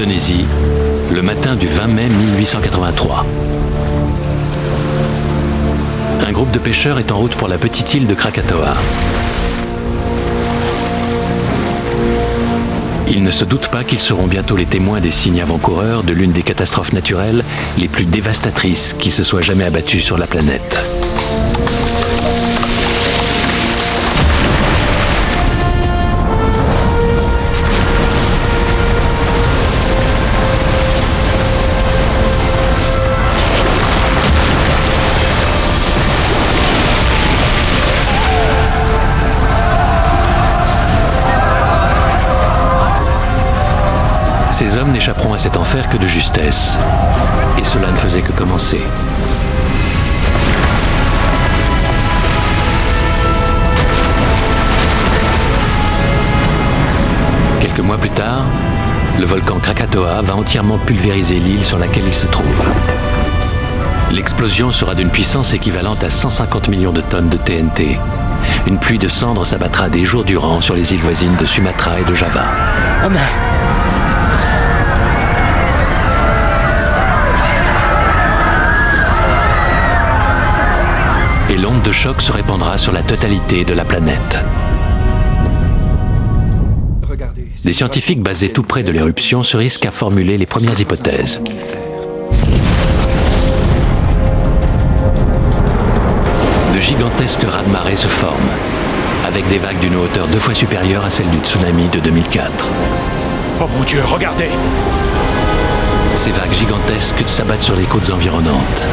Indonésie, le matin du 20 mai 1883. Un groupe de pêcheurs est en route pour la petite île de Krakatoa. Ils ne se doutent pas qu'ils seront bientôt les témoins des signes avant-coureurs de l'une des catastrophes naturelles les plus dévastatrices qui se soient jamais abattues sur la planète. Ces hommes n'échapperont à cet enfer que de justesse. Et cela ne faisait que commencer. Quelques mois plus tard, le volcan Krakatoa va entièrement pulvériser l'île sur laquelle il se trouve. L'explosion sera d'une puissance équivalente à 150 millions de tonnes de TNT. Une pluie de cendres s'abattra des jours durant sur les îles voisines de Sumatra et de Java. Oh non. Et l'onde de choc se répandra sur la totalité de la planète. Des scientifiques basés tout près de l'éruption se risquent à formuler les premières hypothèses. De gigantesques raz-de-marée se forment, avec des vagues d'une hauteur 2 fois supérieure à celle du tsunami de 2004. Oh mon Dieu, regardez! Ces vagues gigantesques s'abattent sur les côtes environnantes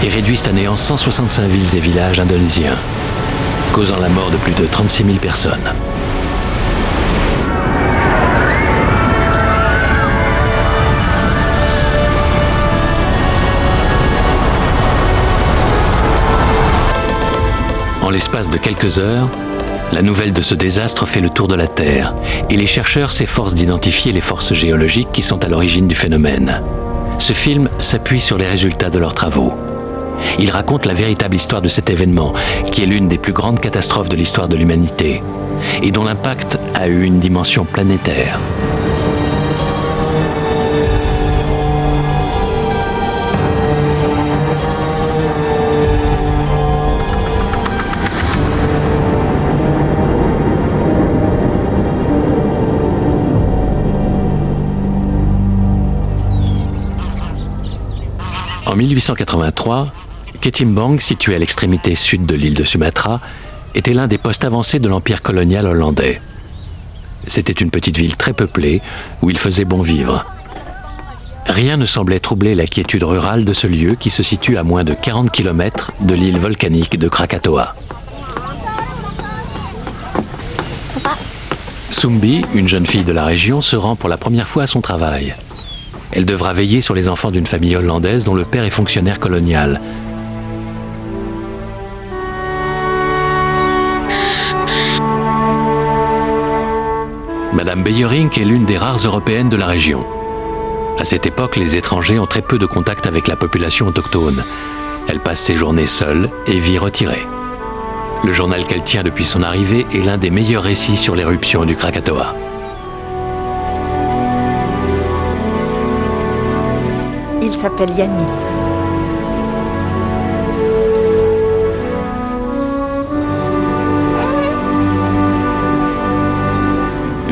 et réduisent à néant 165 villes et villages indonésiens, causant la mort de plus de 36 000 personnes. En l'espace de quelques heures, la nouvelle de ce désastre fait le tour de la Terre et les chercheurs s'efforcent d'identifier les forces géologiques qui sont à l'origine du phénomène. Ce film s'appuie sur les résultats de leurs travaux. Il raconte la véritable histoire de cet événement, qui est l'une des plus grandes catastrophes de l'histoire de l'humanité et dont l'impact a eu une dimension planétaire. En 1883, Ketimbang, situé à l'extrémité sud de l'île de Sumatra, était l'un des postes avancés de l'empire colonial hollandais. C'était une petite ville très peuplée où il faisait bon vivre. Rien ne semblait troubler la quiétude rurale de ce lieu qui se situe à moins de 40 km de l'île volcanique de Krakatoa. Sumbi, une jeune fille de la région, se rend pour la première fois à son travail. Elle devra veiller sur les enfants d'une famille hollandaise dont le père est fonctionnaire colonial. Madame Beyerink est l'une des rares européennes de la région. À cette époque, les étrangers ont très peu de contact avec la population autochtone. Elle passe ses journées seule et vit retirée. Le journal qu'elle tient depuis son arrivée est l'un des meilleurs récits sur l'éruption du Krakatoa. Il s'appelle Yanni.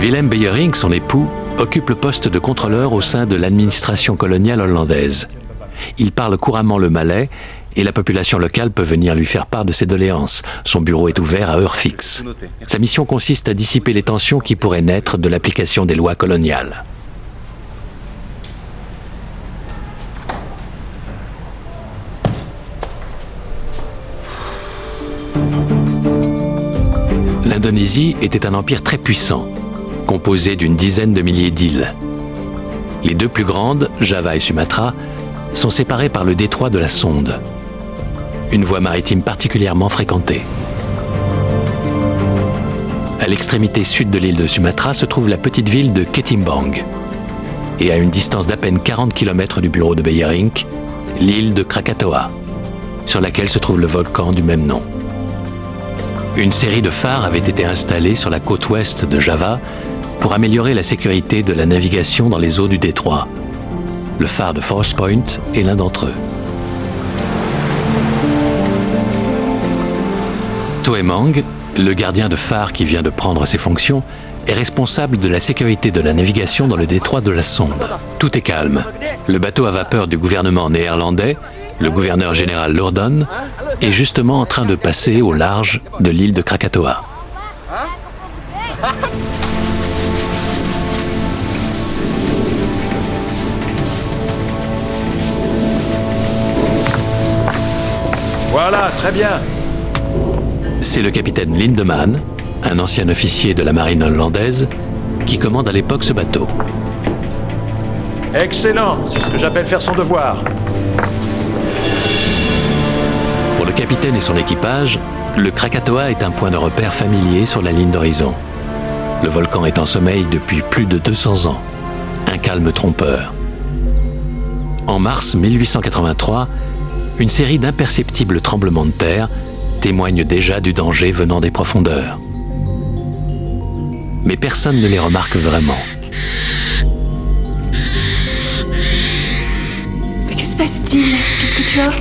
Willem Beyerink, son époux, occupe le poste de contrôleur au sein de l'administration coloniale hollandaise. Il parle couramment le malais et la population locale peut venir lui faire part de ses doléances. Son bureau est ouvert à heure fixe. Sa mission consiste à dissiper les tensions qui pourraient naître de l'application des lois coloniales. L'Indonésie était un empire très puissant, composé d'une dizaine de milliers d'îles. Les deux plus grandes, Java et Sumatra, sont séparées par le détroit de la Sonde, une voie maritime particulièrement fréquentée. À l'extrémité sud de l'île de Sumatra se trouve la petite ville de Ketimbang, et à une distance d'à peine 40 km du bureau de Beyerink, l'île de Krakatoa, sur laquelle se trouve le volcan du même nom. Une série de phares avait été installés sur la côte ouest de Java pour améliorer la sécurité de la navigation dans les eaux du détroit. Le phare de Force Point est l'un d'entre eux. Toe Mang, le gardien de phare qui vient de prendre ses fonctions, est responsable de la sécurité de la navigation dans le détroit de la Sonde. Tout est calme. Le bateau à vapeur du gouvernement néerlandais, le gouverneur général Lourdon, est justement en train de passer au large de l'île de Krakatoa. Voilà, très bien. C'est le capitaine Lindemann, un ancien officier de la marine hollandaise, qui commande à l'époque ce bateau. Excellent, c'est ce que j'appelle faire son devoir. Pour le capitaine et son équipage, le Krakatoa est un point de repère familier sur la ligne d'horizon. Le volcan est en sommeil depuis plus de 200 ans. Un calme trompeur. En mars 1883, une série d'imperceptibles tremblements de terre témoigne déjà du danger venant des profondeurs. Mais personne ne les remarque vraiment. Mais que se passe-t-il? Qu'est-ce que tu as?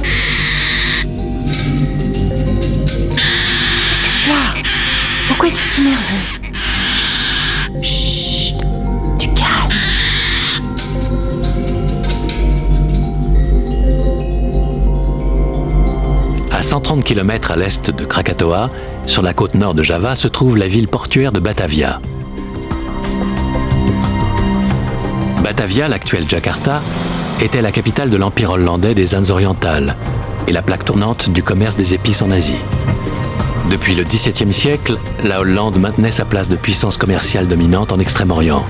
Qu'est-ce que tu as? Pourquoi es-tu si nerveux? Chut, du calme. À 130 km à l'est de Krakatoa, sur la côte nord de Java, se trouve la ville portuaire de Batavia. Batavia, l'actuelle Jakarta, était la capitale de l'Empire hollandais des Indes orientales et la plaque tournante du commerce des épices en Asie. Depuis le XVIIe siècle, la Hollande maintenait sa place de puissance commerciale dominante en Extrême-Orient.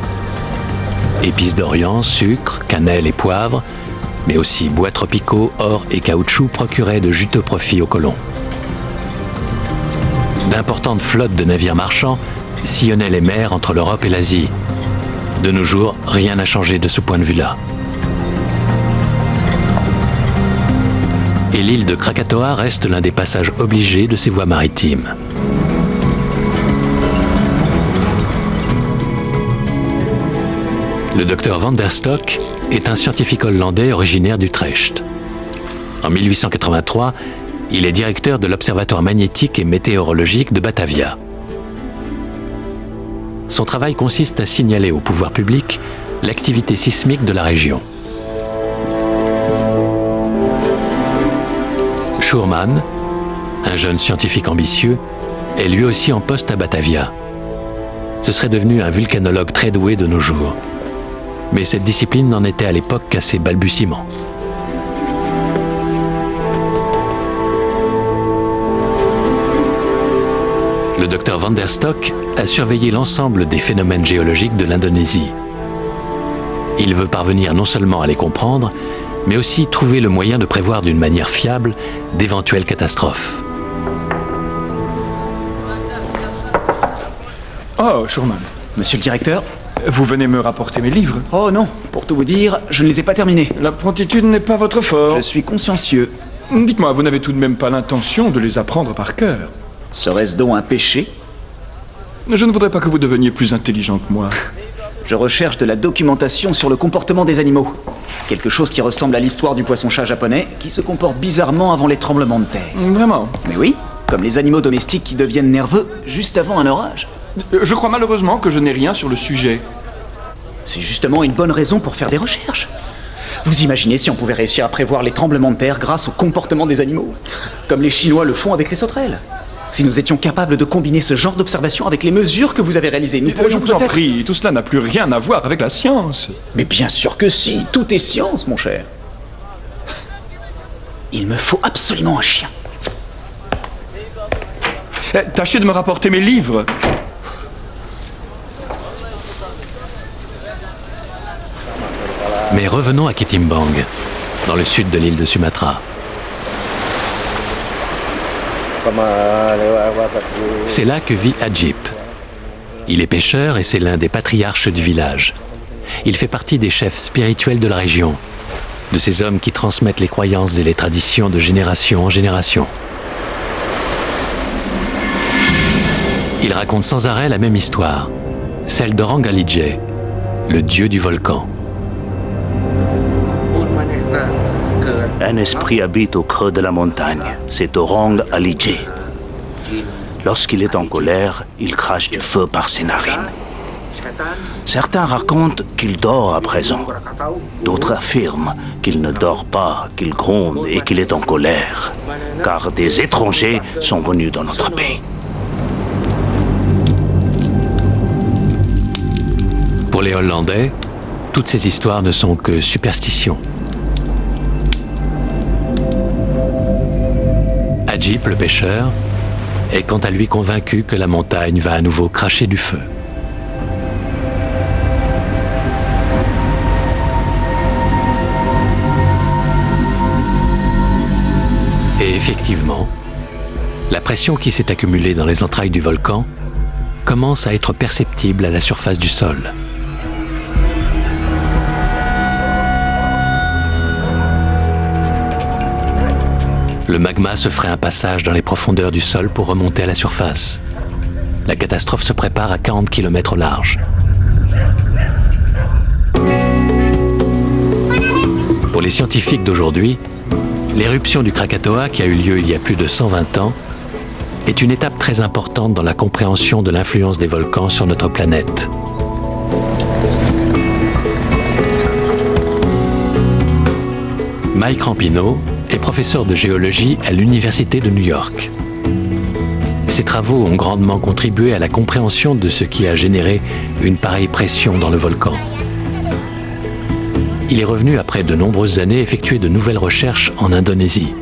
Épices d'Orient, sucre, cannelle et poivre, mais aussi bois tropicaux, or et caoutchouc procuraient de juteux profits aux colons. D'importantes flottes de navires marchands sillonnaient les mers entre l'Europe et l'Asie. De nos jours, rien n'a changé de ce point de vue-là. Et l'île de Krakatoa reste l'un des passages obligés de ces voies maritimes. Le docteur Van der Stok est un scientifique hollandais originaire d'Utrecht. En 1883, il est directeur de l'Observatoire magnétique et météorologique de Batavia. Son travail consiste à signaler au pouvoir public l'activité sismique de la région. Schurman, un jeune scientifique ambitieux, est lui aussi en poste à Batavia. Ce serait devenu un vulcanologue très doué de nos jours. Mais cette discipline n'en était à l'époque qu'à ses balbutiements. Le docteur Van der Stok a surveillé l'ensemble des phénomènes géologiques de l'Indonésie. Il veut parvenir non seulement à les comprendre, mais aussi trouver le moyen de prévoir d'une manière fiable d'éventuelles catastrophes. Oh, Schurman. Monsieur le directeur? Vous venez me rapporter mes livres? Oh non, pour tout vous dire, je ne les ai pas terminés. La promptitude n'est pas votre fort. Je suis consciencieux. Dites-moi, vous n'avez tout de même pas l'intention de les apprendre par cœur? Serait-ce donc un péché? Je ne voudrais pas que vous deveniez plus intelligent que moi. Je recherche de la documentation sur le comportement des animaux. Quelque chose qui ressemble à l'histoire du poisson-chat japonais qui se comporte bizarrement avant les tremblements de terre. Vraiment? Mais oui, comme les animaux domestiques qui deviennent nerveux juste avant un orage. Je crois malheureusement que je n'ai rien sur le sujet. C'est justement une bonne raison pour faire des recherches. Vous imaginez si on pouvait réussir à prévoir les tremblements de terre grâce au comportement des animaux? Comme les Chinois le font avec les sauterelles. Si nous étions capables de combiner ce genre d'observation avec les mesures que vous avez réalisées, nous pourrions Je vous en peut-être... prie, tout cela n'a plus rien à voir avec la science. Mais bien sûr que si, tout est science, mon cher. Il me faut absolument un chien. Tâchez de me rapporter mes livres. Mais revenons à Ketimbang, dans le sud de l'île de Sumatra. C'est là que vit Ajip. Il est pêcheur et c'est l'un des patriarches du village. Il fait partie des chefs spirituels de la région, de ces hommes qui transmettent les croyances et les traditions de génération en génération. Il raconte sans arrêt la même histoire, celle d'Orang Alijé, le dieu du volcan. Un esprit habite au creux de la montagne, c'est Orang Alijé. Lorsqu'il est en colère, il crache du feu par ses narines. Certains racontent qu'il dort à présent. D'autres affirment qu'il ne dort pas, qu'il gronde et qu'il est en colère, car des étrangers sont venus dans notre pays. Pour les Hollandais, toutes ces histoires ne sont que superstitions. Adjip, le pêcheur, est quant à lui convaincu que la montagne va à nouveau cracher du feu. Et effectivement, la pression qui s'est accumulée dans les entrailles du volcan commence à être perceptible à la surface du sol. Le magma se ferait un passage dans les profondeurs du sol pour remonter à la surface. La catastrophe se prépare à 40 km au large. Pour les scientifiques d'aujourd'hui, l'éruption du Krakatoa, qui a eu lieu il y a plus de 120 ans, est une étape très importante dans la compréhension de l'influence des volcans sur notre planète. Mike Rampino est professeur de géologie à l'Université de New York. Ses travaux ont grandement contribué à la compréhension de ce qui a généré une pareille pression dans le volcan. Il est revenu après de nombreuses années effectuer de nouvelles recherches en Indonésie.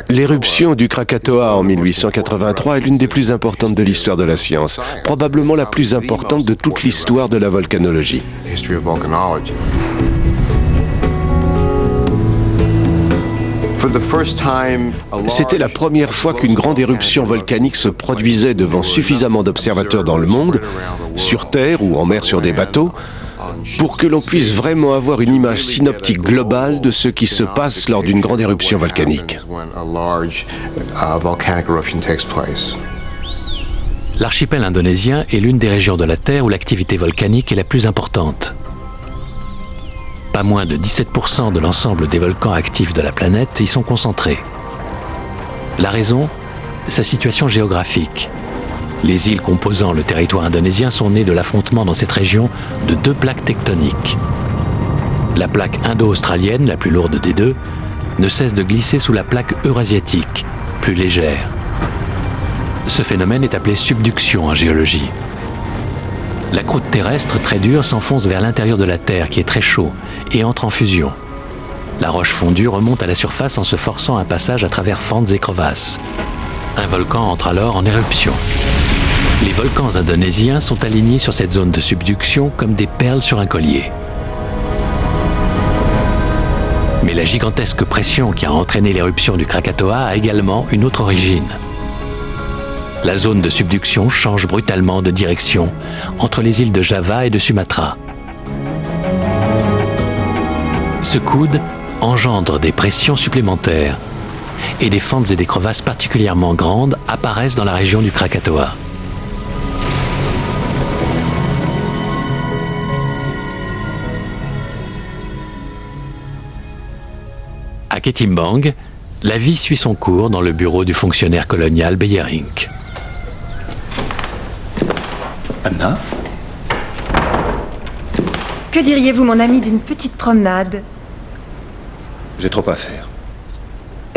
L'éruption du Krakatoa en 1883 est l'une des plus importantes de l'histoire de la science, probablement la plus importante de toute l'histoire de la volcanologie. C'était la première fois qu'une grande éruption volcanique se produisait devant suffisamment d'observateurs dans le monde, sur Terre ou en mer sur des bateaux, pour que l'on puisse vraiment avoir une image synoptique globale de ce qui se passe lors d'une grande éruption volcanique. L'archipel indonésien est l'une des régions de la Terre où l'activité volcanique est la plus importante. Pas moins de 17% de l'ensemble des volcans actifs de la planète y sont concentrés. La raison ? Sa situation géographique. Les îles composant le territoire indonésien sont nées de l'affrontement dans cette région de deux plaques tectoniques. La plaque indo-australienne, la plus lourde des deux, ne cesse de glisser sous la plaque eurasiatique, plus légère. Ce phénomène est appelé subduction en géologie. La croûte terrestre, très dure, s'enfonce vers l'intérieur de la Terre, qui est très chaud, et entre en fusion. La roche fondue remonte à la surface en se forçant un passage à travers fentes et crevasses. Un volcan entre alors en éruption. Les volcans indonésiens sont alignés sur cette zone de subduction comme des perles sur un collier. Mais la gigantesque pression qui a entraîné l'éruption du Krakatoa a également une autre origine. La zone de subduction change brutalement de direction entre les îles de Java et de Sumatra. Ce coude engendre des pressions supplémentaires et des fentes et des crevasses particulièrement grandes apparaissent dans la région du Krakatoa. À Ketimbang, la vie suit son cours dans le bureau du fonctionnaire colonial Beyerink. Anna ? Que diriez-vous, mon ami, d'une petite promenade ? J'ai trop à faire.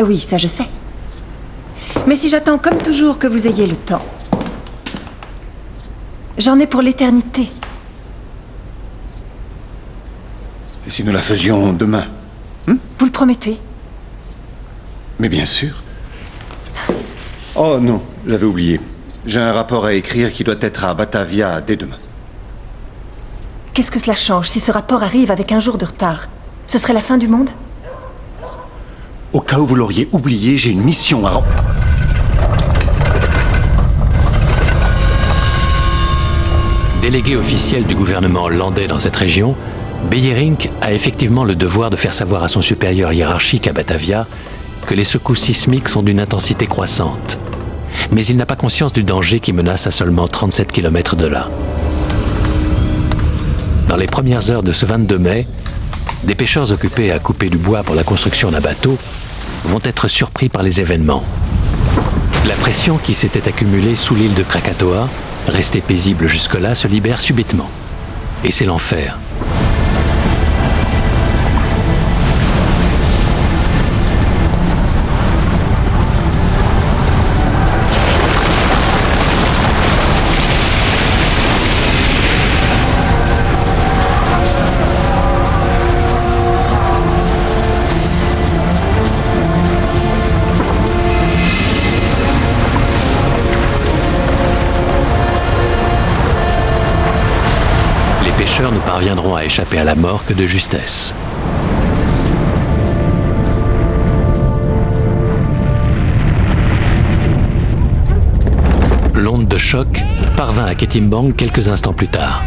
Oui, ça je sais. Mais si j'attends comme toujours que vous ayez le temps, j'en ai pour l'éternité. Et si nous la faisions demain ? Vous le promettez ? Mais bien sûr. Oh non, j'avais oublié. J'ai un rapport à écrire qui doit être à Batavia dès demain. Qu'est-ce que cela change si ce rapport arrive avec un jour de retard ? Ce serait la fin du monde ? Au cas où vous l'auriez oublié, j'ai une mission à remplir. Délégué officiel du gouvernement hollandais dans cette région, Beyerink a effectivement le devoir de faire savoir à son supérieur hiérarchique à Batavia que les secousses sismiques sont d'une intensité croissante. Mais il n'a pas conscience du danger qui menace à seulement 37 km de là. Dans les premières heures de ce 22 mai, des pêcheurs occupés à couper du bois pour la construction d'un bateau vont être surpris par les événements. La pression qui s'était accumulée sous l'île de Krakatoa, restée paisible jusque-là, se libère subitement. Et c'est l'enfer. Les pêcheurs ne parviendront à échapper à la mort que de justesse. L'onde de choc parvint à Ketimbang quelques instants plus tard.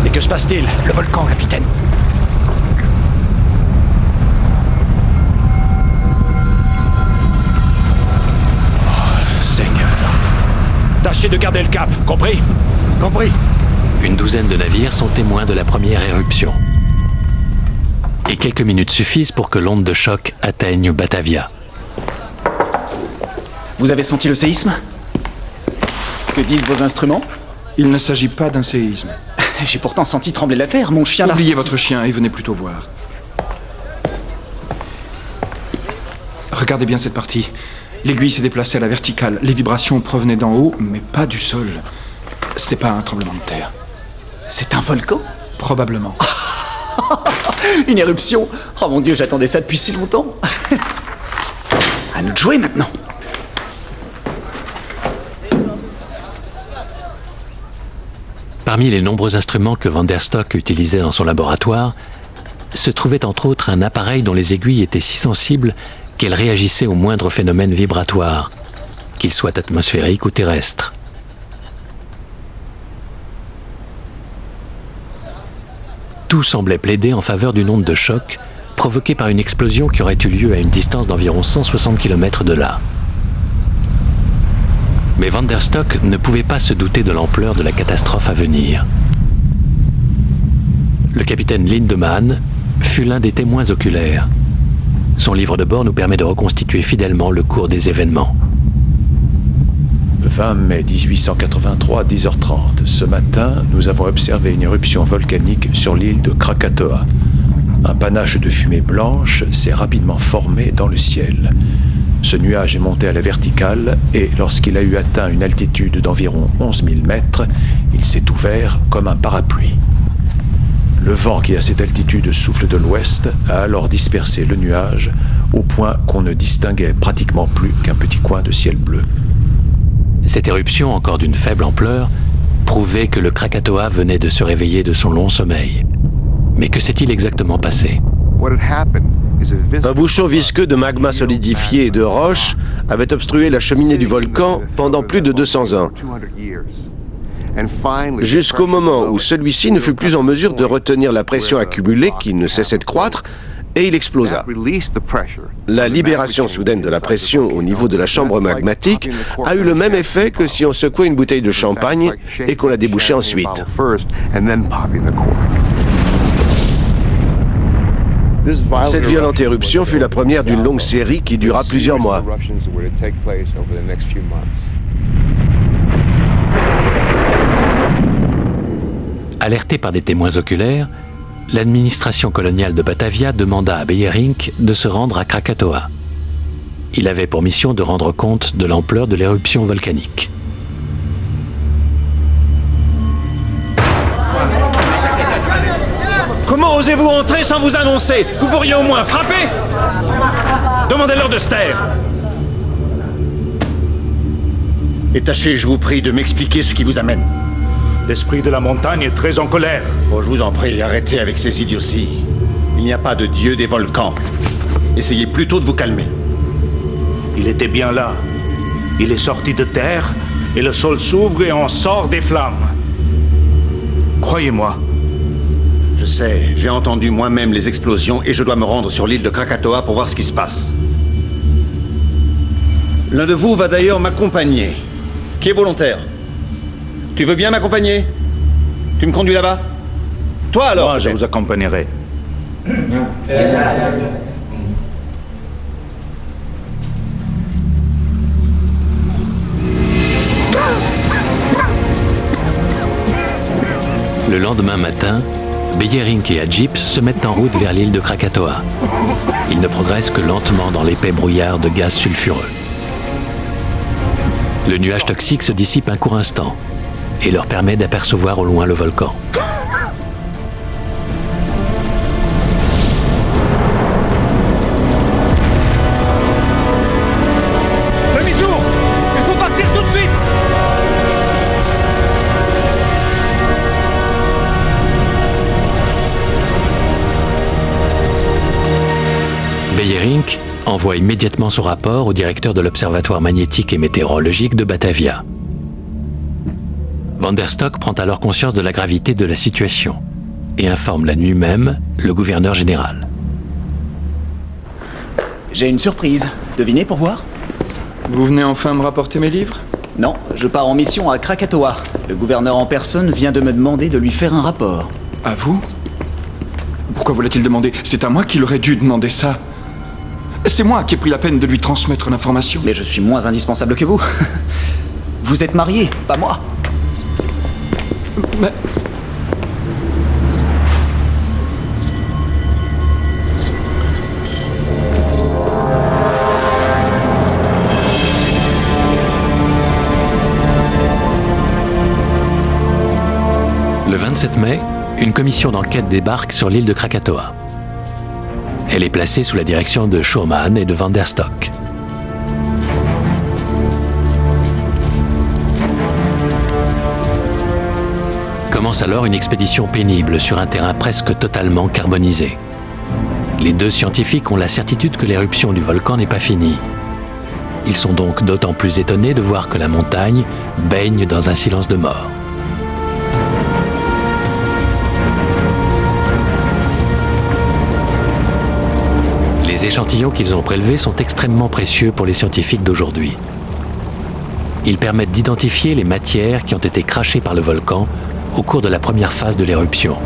Et que se passe-t-il? Le volcan, capitaine. Seigneur. Tâchez de garder le cap, compris? Compris. Une douzaine de navires sont témoins de la première éruption. Et quelques minutes suffisent pour que l'onde de choc atteigne Batavia. Vous avez senti le séisme? Que disent vos instruments? Il ne s'agit pas d'un séisme. J'ai pourtant senti trembler la terre, mon chien l'a Oubliez ressenti. votre chien et venez plutôt voir. Regardez bien cette partie. L'aiguille s'est déplacée à la verticale. Les vibrations provenaient d'en haut, mais pas du sol. C'est pas un tremblement de terre. C'est un volcan? Probablement. Une éruption? Oh mon Dieu, j'attendais ça depuis si longtemps. À nous de jouer maintenant. Parmi les nombreux instruments que Van der Stock utilisait dans son laboratoire, se trouvait entre autres un appareil dont les aiguilles étaient si sensibles qu'elles réagissaient au moindre phénomène vibratoire, qu'il soit atmosphérique ou terrestre. Tout semblait plaider en faveur d'une onde de choc provoquée par une explosion qui aurait eu lieu à une distance d'environ 160 km de là. Mais Van der Stock ne pouvait pas se douter de l'ampleur de la catastrophe à venir. Le capitaine Lindemann fut l'un des témoins oculaires. Son livre de bord nous permet de reconstituer fidèlement le cours des événements. 20 mai 1883, 10h30. Ce matin, nous avons observé une éruption volcanique sur l'île de Krakatoa. Un panache de fumée blanche s'est rapidement formé dans le ciel. Ce nuage est monté à la verticale et lorsqu'il a eu atteint une altitude d'environ 11 000 mètres, il s'est ouvert comme un parapluie. Le vent qui à cette altitude souffle de l'ouest a alors dispersé le nuage au point qu'on ne distinguait pratiquement plus qu'un petit coin de ciel bleu. Cette éruption, encore d'une faible ampleur, prouvait que le Krakatoa venait de se réveiller de son long sommeil. Mais que s'est-il exactement passé ? Un bouchon visqueux de magma solidifié et de roches avait obstrué la cheminée du volcan pendant plus de 200 ans. Jusqu'au moment où celui-ci ne fut plus en mesure de retenir la pression accumulée qui ne cessait de croître, et il explosa. La libération soudaine de la pression au niveau de la chambre magmatique a eu le même effet que si on secouait une bouteille de champagne et qu'on la débouchait ensuite. Cette violente éruption fut la première d'une longue série qui dura plusieurs mois. Alerté par des témoins oculaires, l'administration coloniale de Batavia demanda à Beyerink de se rendre à Krakatoa. Il avait pour mission de rendre compte de l'ampleur de l'éruption volcanique. Comment osez-vous entrer sans vous annoncer? Vous pourriez au moins frapper? Demandez-leur de se taire. Et tâchez, je vous prie, de m'expliquer ce qui vous amène. L'esprit de la montagne est très en colère. Oh, je vous en prie, arrêtez avec ces idioties. Il n'y a pas de dieu des volcans. Essayez plutôt de vous calmer. Il était bien là. Il est sorti de terre et le sol s'ouvre et on sort des flammes. Croyez-moi. Je sais, j'ai entendu moi-même les explosions et je dois me rendre sur l'île de Krakatoa pour voir ce qui se passe. L'un de vous va d'ailleurs m'accompagner. Qui est volontaire? Tu veux bien m'accompagner? Tu me conduis là-bas? Toi alors? Moi, je vous accompagnerai. Le lendemain matin, Beyerink et Adjip se mettent en route vers l'île de Krakatoa. Ils ne progressent que lentement dans l'épais brouillard de gaz sulfureux. Le nuage toxique se dissipe un court instant et leur permet d'apercevoir au loin le volcan. Demi-tour! Il faut partir tout de suite! Beyerink envoie immédiatement son rapport au directeur de l'Observatoire magnétique et météorologique de Batavia. Van der Stock prend alors conscience de la gravité de la situation et informe la nuit même le gouverneur général. J'ai une surprise. Devinez pour voir? Vous venez enfin me rapporter mes livres? Non, je pars en mission à Krakatoa. Le gouverneur en personne vient de me demander de lui faire un rapport. À vous? Pourquoi vous l'a-t-il demandé? C'est à moi qu'il aurait dû demander ça. C'est moi qui ai pris la peine de lui transmettre l'information. Mais je suis moins indispensable que vous. Vous êtes marié, pas moi. Mais... Le 27 mai, une commission d'enquête débarque sur l'île de Krakatoa. Elle est placée sous la direction de Schurman et de Van der Stock. Commence alors une expédition pénible sur un terrain presque totalement carbonisé. Les deux scientifiques ont la certitude que l'éruption du volcan n'est pas finie. Ils sont donc d'autant plus étonnés de voir que la montagne baigne dans un silence de mort. Les échantillons qu'ils ont prélevés sont extrêmement précieux pour les scientifiques d'aujourd'hui. Ils permettent d'identifier les matières qui ont été crachées par le volcan au cours de la première phase de l'éruption.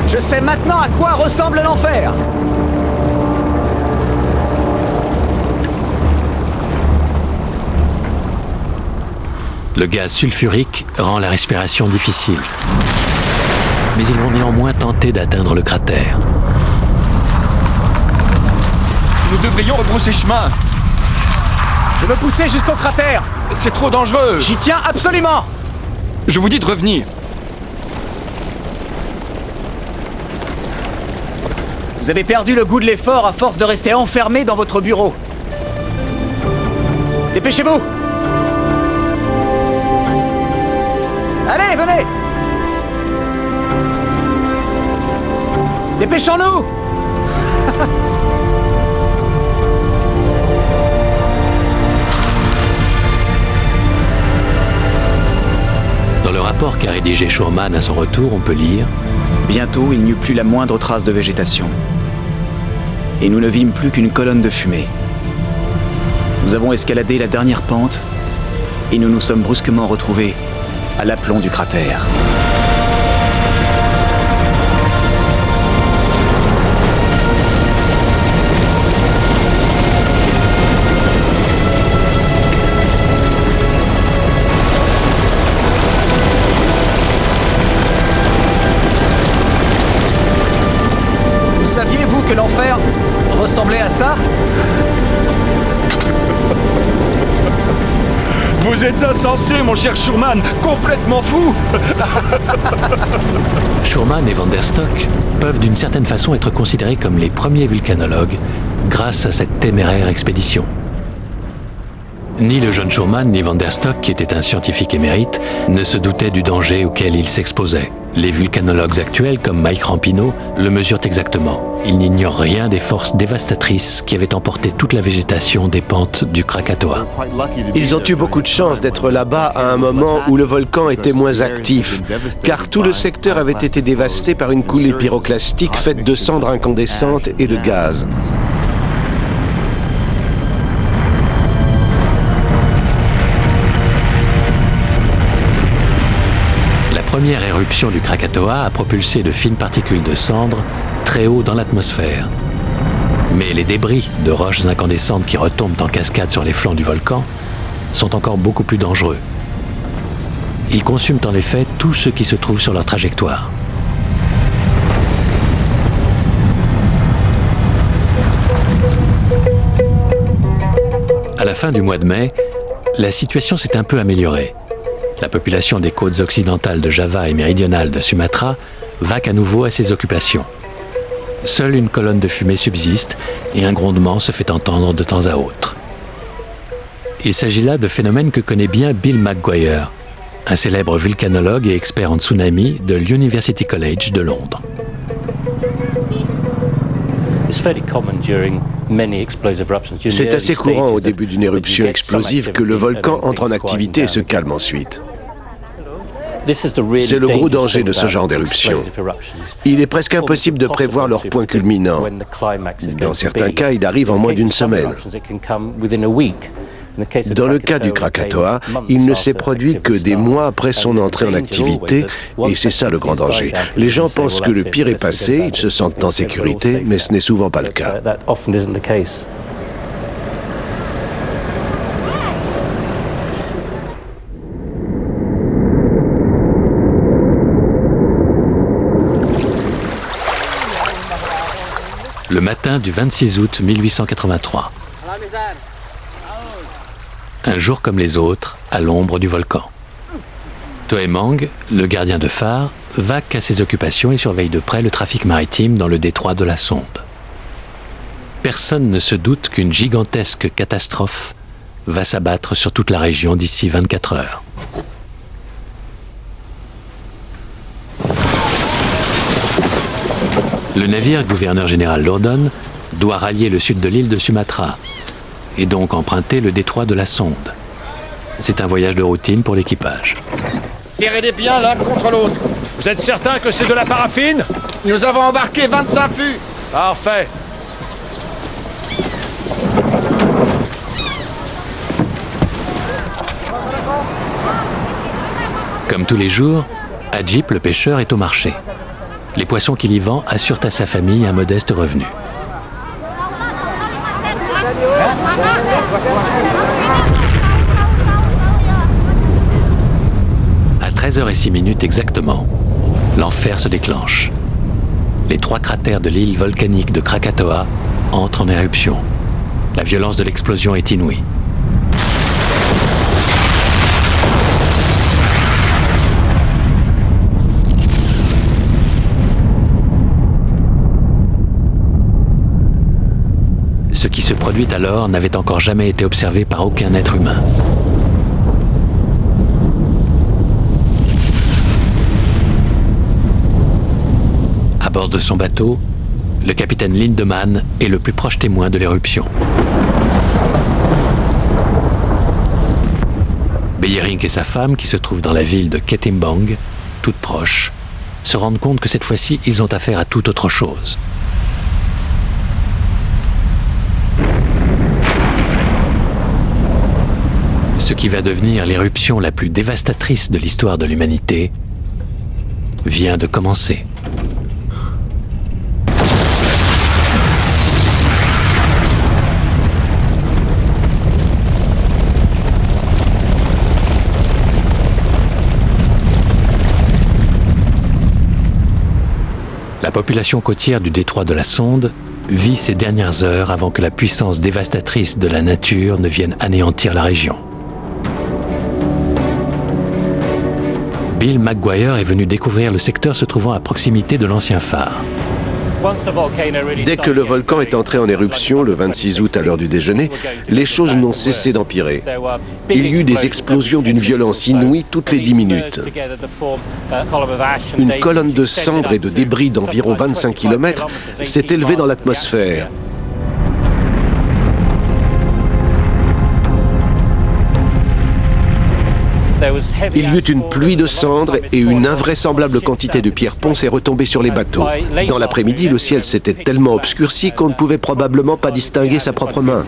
Je sais maintenant à quoi ressemble l'enfer. Le gaz sulfurique rend la respiration difficile. Mais ils vont néanmoins tenter d'atteindre le cratère. Nous devrions rebrousser chemin. Je veux pousser jusqu'au cratère. C'est trop dangereux. J'y tiens absolument. Je vous dis de revenir. Vous avez perdu le goût de l'effort à force de rester enfermé dans votre bureau. Dépêchez-vous. Allez, venez. Dépêchons-nous. Dans le rapport qu'a rédigé Schurman à son retour, on peut lire « Bientôt, il n'y eut plus la moindre trace de végétation. Et nous ne vîmes plus qu'une colonne de fumée. Nous avons escaladé la dernière pente et nous nous sommes brusquement retrouvés à l'aplomb du cratère. » Saviez-vous que l'enfer ressemblait à ça? Vous êtes insensé, mon cher Schurman, complètement fou. Schurman et Van der Stock peuvent d'une certaine façon être considérés comme les premiers vulcanologues grâce à cette téméraire expédition. Ni le jeune Schurman ni Van der Stock, qui était un scientifique émérite, ne se doutaient du danger auquel ils s'exposaient. Les vulcanologues actuels, comme Mike Rampino, le mesurent exactement. Ils n'ignorent rien des forces dévastatrices qui avaient emporté toute la végétation des pentes du Krakatoa. Ils ont eu beaucoup de chance d'être là-bas à un moment où le volcan était moins actif, car tout le secteur avait été dévasté par une coulée pyroclastique faite de cendres incandescentes et de gaz. La première éruption du Krakatoa a propulsé de fines particules de cendres très haut dans l'atmosphère. Mais les débris de roches incandescentes qui retombent en cascade sur les flancs du volcan sont encore beaucoup plus dangereux. Ils consument en effet tout ce qui se trouve sur leur trajectoire. À la fin du mois de mai, la situation s'est un peu améliorée. La population des côtes occidentales de Java et méridionales de Sumatra vaque à nouveau à ses occupations. Seule une colonne de fumée subsiste et un grondement se fait entendre de temps à autre. Il s'agit là de phénomènes que connaît bien Bill McGuire, un célèbre vulcanologue et expert en tsunami de l'University College de Londres. C'est assez courant au début d'une éruption explosive que le volcan entre en activité et se calme ensuite. C'est le gros danger de ce genre d'éruption. Il est presque impossible de prévoir leur point culminant. Dans certains cas, il arrive en moins d'une semaine. Dans le cas du Krakatoa, il ne s'est produit que des mois après son entrée en activité, et c'est ça le grand danger. Les gens pensent que le pire est passé, ils se sentent en sécurité, mais ce n'est souvent pas le cas. Le matin du 26 août 1883. Un jour comme les autres, à l'ombre du volcan. Toemang, le gardien de phare, vaque à ses occupations et surveille de près le trafic maritime dans le détroit de la Sonde. Personne ne se doute qu'une gigantesque catastrophe va s'abattre sur toute la région d'ici 24 heures. Le navire gouverneur général Lourdon doit rallier le sud de l'île de Sumatra et donc emprunter le détroit de la Sonde. C'est un voyage de routine pour l'équipage. Serrez-les bien l'un contre l'autre. Vous êtes certain que c'est de la paraffine? Nous avons embarqué 25 fûts. Parfait. Comme tous les jours, Adjip, le pêcheur, est au marché. Les poissons qu'il y vend assurent à sa famille un modeste revenu. À 13h06 exactement, l'enfer se déclenche. Les 3 cratères de l'île volcanique de Krakatoa entrent en éruption. La violence de l'explosion est inouïe. Ce qui se produit alors n'avait encore jamais été observé par aucun être humain. À bord de son bateau, le capitaine Lindemann est le plus proche témoin de l'éruption. Beyering et sa femme, qui se trouvent dans la ville de Ketimbang, toutes proches, se rendent compte que cette fois-ci, ils ont affaire à toute autre chose. Ce qui va devenir l'éruption la plus dévastatrice de l'histoire de l'humanité vient de commencer. La population côtière du détroit de la Sonde vit ces dernières heures avant que la puissance dévastatrice de la nature ne vienne anéantir la région. Bill McGuire est venu découvrir le secteur se trouvant à proximité de l'ancien phare. Dès que le volcan est entré en éruption, le 26 août à l'heure du déjeuner, les choses n'ont cessé d'empirer. Il y eut des explosions d'une violence inouïe toutes les 10 minutes. Une colonne de cendres et de débris d'environ 25 km s'est élevée dans l'atmosphère. Il y eut une pluie de cendres et une invraisemblable quantité de pierres ponces est retombée sur les bateaux. Dans l'après-midi, le ciel s'était tellement obscurci qu'on ne pouvait probablement pas distinguer sa propre main.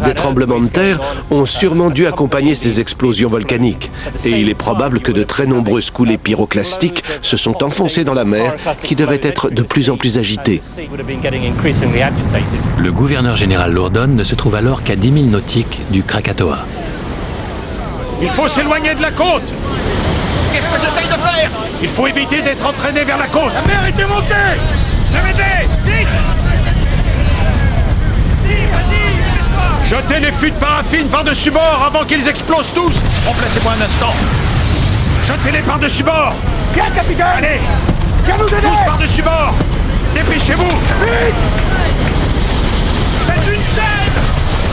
Des tremblements de terre ont sûrement dû accompagner ces explosions volcaniques. Et il est probable que de très nombreuses coulées pyroclastiques se sont enfoncées dans la mer, qui devait être de plus en plus agitée. Le gouverneur général Lourdon ne se trouve alors qu'à 10 000 nautiques du Krakatoa. Il faut s'éloigner de la côte. Qu'est-ce que j'essaye de faire? Il faut éviter d'être entraîné vers la côte. La mer est démontée. Répétez, vite. Jetez les fûts de paraffine par-dessus bord avant qu'ils explosent tous. Remplacez-moi un instant. Jetez-les par-dessus bord. Bien, capitaine. Allez, viens nous aider. tous par-dessus bord. Dépêchez-vous. Vite. Faites une chaîne.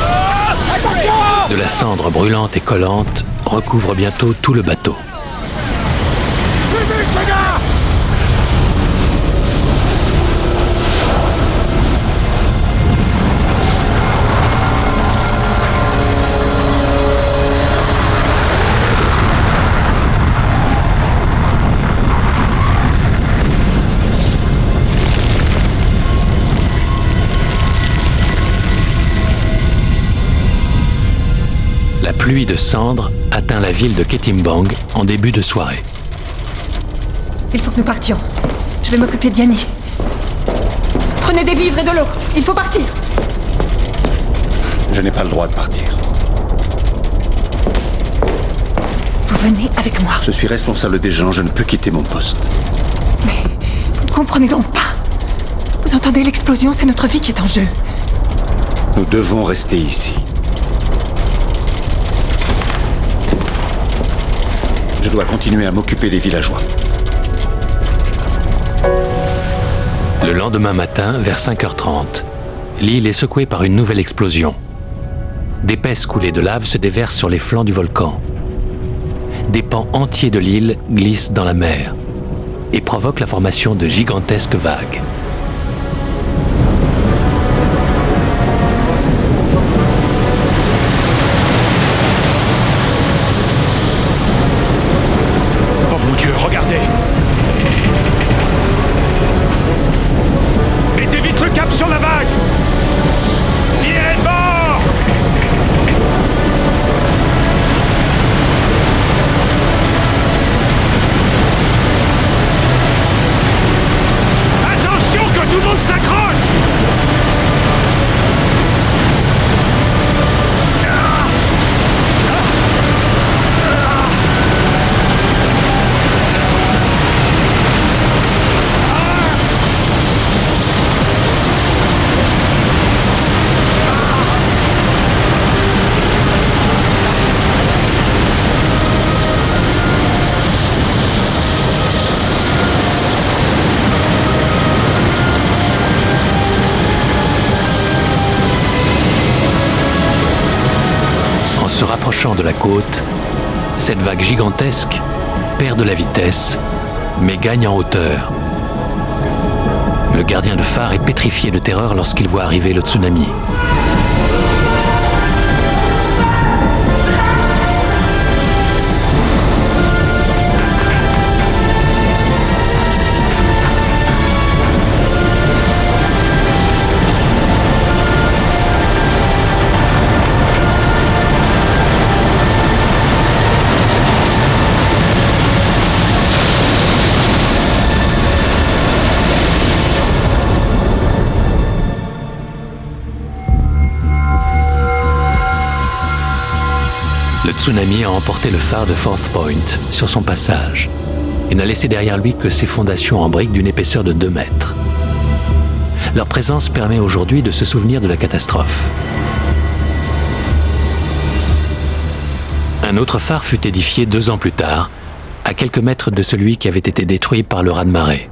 Oh, attention. De la cendre brûlante et collante recouvre bientôt tout le bateau. Plus vite, les gars. La pluie de cendres atteint la ville de Ketimbang en début de soirée. Il faut que nous partions. Je vais m'occuper d'Yanni. Prenez des vivres et de l'eau. Il faut partir. Je n'ai pas le droit de partir. Vous venez avec moi. Je suis responsable des gens, je ne peux quitter mon poste. Mais vous ne comprenez donc pas. Vous entendez l'explosion, c'est notre vie qui est en jeu. Nous devons rester ici. Je dois continuer à m'occuper des villageois. Le lendemain matin, vers 5h30, l'île est secouée par une nouvelle explosion. D'épaisses coulées de lave se déversent sur les flancs du volcan. Des pans entiers de l'île glissent dans la mer et provoquent la formation de gigantesques vagues. Oh mon Dieu, regardez. Mettez vite le cap sur la vague. Tirez de bord. Attention que tout le monde s'accroche. En se rapprochant de la côte, cette vague gigantesque perd de la vitesse, mais gagne en hauteur. Le gardien de phare est pétrifié de terreur lorsqu'il voit arriver le tsunami. Le tsunami a emporté le phare de Fourth Point sur son passage et n'a laissé derrière lui que ses fondations en briques d'une épaisseur de 2 mètres. Leur présence permet aujourd'hui de se souvenir de la catastrophe. Un autre phare fut édifié 2 ans plus tard, à à quelques mètres de celui qui avait été détruit par le raz-de-marée.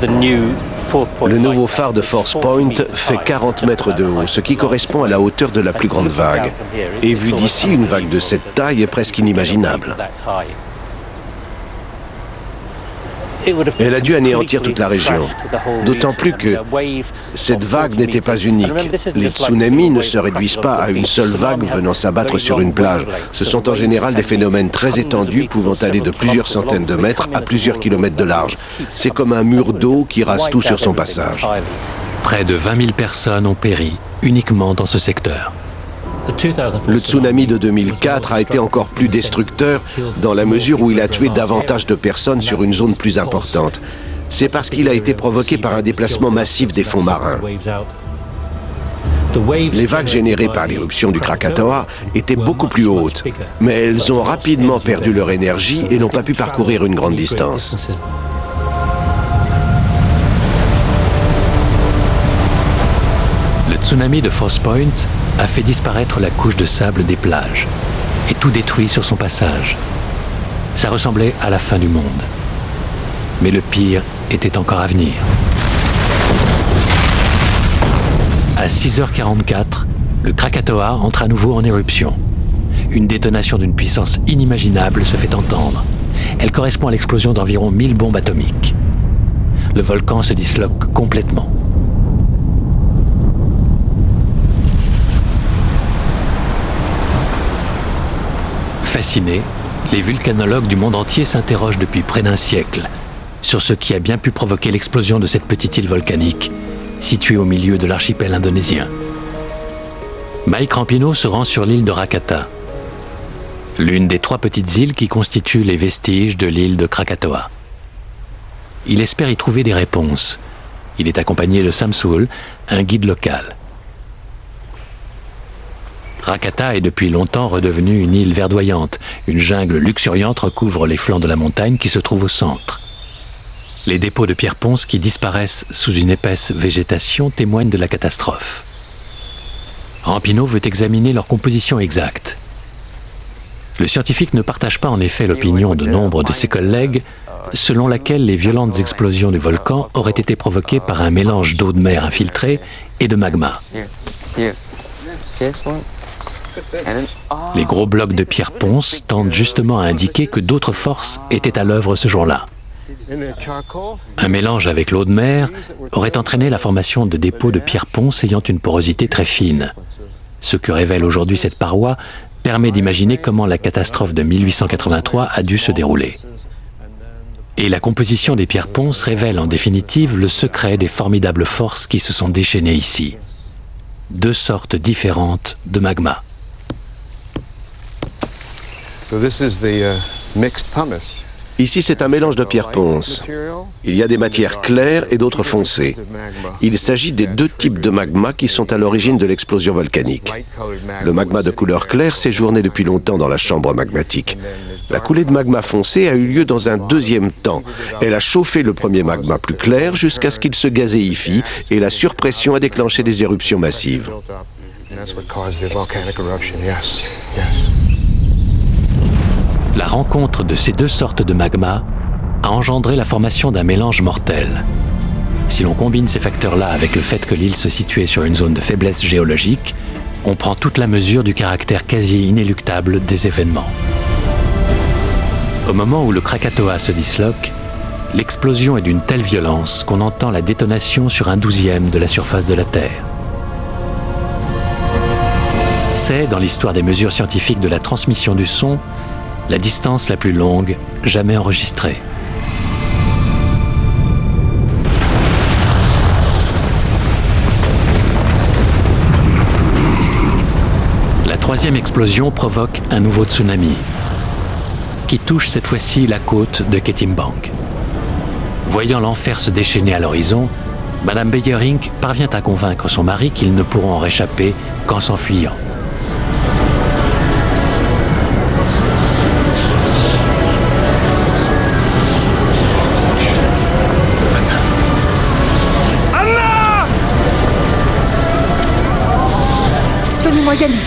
Le nouveau phare de Force Point fait 40 mètres de haut, ce qui correspond à la hauteur de la plus grande vague. Et vu d'ici, une vague de cette taille est presque inimaginable. Elle a dû anéantir toute la région, d'autant plus que cette vague n'était pas unique. Les tsunamis ne se réduisent pas à une seule vague venant s'abattre sur une plage. Ce sont en général des phénomènes très étendus pouvant aller de plusieurs centaines de mètres à plusieurs kilomètres de large. C'est comme un mur d'eau qui rase tout sur son passage. Près de 20 000 personnes ont péri uniquement dans ce secteur. Le tsunami de 2004 a été encore plus destructeur dans la mesure où il a tué davantage de personnes sur une zone plus importante. C'est parce qu'il a été provoqué par un déplacement massif des fonds marins. Les vagues générées par l'éruption du Krakatoa étaient beaucoup plus hautes, mais elles ont rapidement perdu leur énergie et n'ont pas pu parcourir une grande distance. Le tsunami de Force Point a fait disparaître la couche de sable des plages et tout détruit sur son passage. Ça ressemblait à la fin du monde. Mais le pire était encore à venir. À 6h44, le Krakatoa entre à nouveau en éruption. Une détonation d'une puissance inimaginable se fait entendre. Elle correspond à l'explosion d'environ 1000 bombes atomiques. Le volcan se disloque complètement. Fascinés, les volcanologues du monde entier s'interrogent depuis près d'un siècle sur ce qui a bien pu provoquer l'explosion de cette petite île volcanique située au milieu de l'archipel indonésien. Mike Rampino se rend sur l'île de Rakata, l'une des 3 petites îles qui constituent les vestiges de l'île de Krakatoa. Il espère y trouver des réponses. Il est accompagné de Samsul, un guide local. Rakata est depuis longtemps redevenue une île verdoyante. Une jungle luxuriante recouvre les flancs de la montagne qui se trouve au centre. Les dépôts de pierre-ponce qui disparaissent sous une épaisse végétation témoignent de la catastrophe. Rampino veut examiner leur composition exacte. Le scientifique ne partage pas en effet l'opinion de nombre de ses collègues selon laquelle les violentes explosions du volcan auraient été provoquées par un mélange d'eau de mer infiltrée et de magma. Les gros blocs de pierre ponce tendent justement à indiquer que d'autres forces étaient à l'œuvre ce jour-là. Un mélange avec l'eau de mer aurait entraîné la formation de dépôts de pierre ponce ayant une porosité très fine. Ce que révèle aujourd'hui cette paroi permet d'imaginer comment la catastrophe de 1883 a dû se dérouler. Et la composition des pierres ponce révèle en définitive le secret des formidables forces qui se sont déchaînées ici. 2 sortes différentes de magma. Ici, c'est un mélange de pierres ponce. Il y a des matières claires et d'autres foncées. Il s'agit des 2 types de magma qui sont à l'origine de l'explosion volcanique. Le magma de couleur claire séjournait depuis longtemps dans la chambre magmatique. La coulée de magma foncé a eu lieu dans un deuxième temps. Elle a chauffé le premier magma plus clair jusqu'à ce qu'il se gazéifie et la surpression a déclenché des éruptions massives. La rencontre de ces 2 sortes de magma a engendré la formation d'un mélange mortel. Si l'on combine ces facteurs-là avec le fait que l'île se situait sur une zone de faiblesse géologique, on prend toute la mesure du caractère quasi inéluctable des événements. Au moment où le Krakatoa se disloque, l'explosion est d'une telle violence qu'on entend la détonation sur 1/12 de la surface de la Terre. C'est, dans l'histoire des mesures scientifiques de la transmission du son, la distance la plus longue jamais enregistrée. La 3e explosion provoque un nouveau tsunami, qui touche cette fois-ci la côte de Ketimbang. Voyant l'enfer se déchaîner à l'horizon, Madame Beyering parvient à convaincre son mari qu'ils ne pourront en réchapper qu'en s'enfuyant. Donnez-moi Yanni.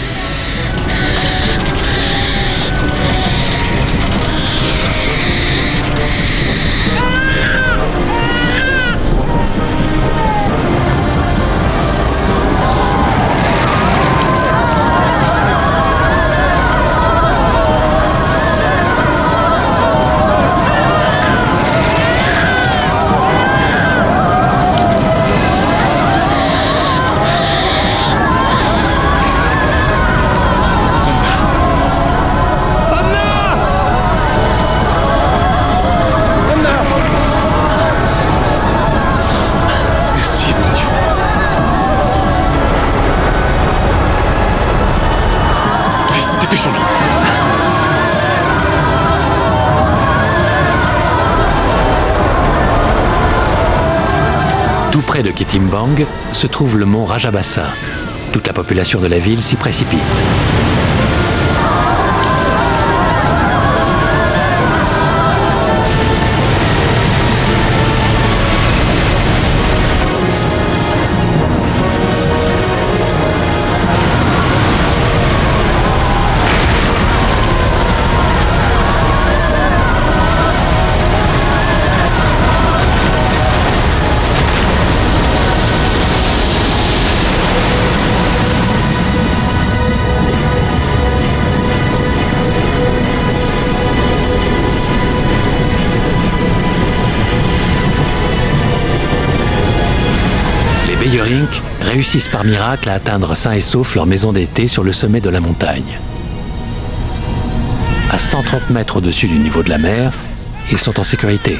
Tout près de Kitimbang se trouve le mont Rajabasa. Toute la population de la ville s'y précipite. Beyerink réussissent par miracle à atteindre sains et saufs leur maison d'été sur le sommet de la montagne. À 130 mètres au-dessus du niveau de la mer, ils sont en sécurité.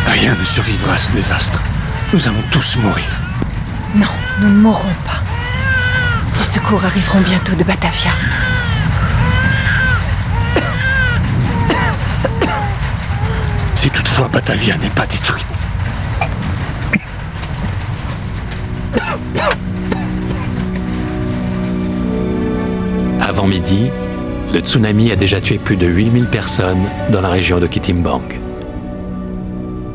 Rien ne survivra à ce désastre. Nous allons tous mourir. Non, nous ne mourrons pas. Les secours arriveront bientôt de Batavia. Si toutefois Batavia n'est pas détruite. Avant midi, le tsunami a déjà tué plus de 8000 personnes dans la région de Kitimbang.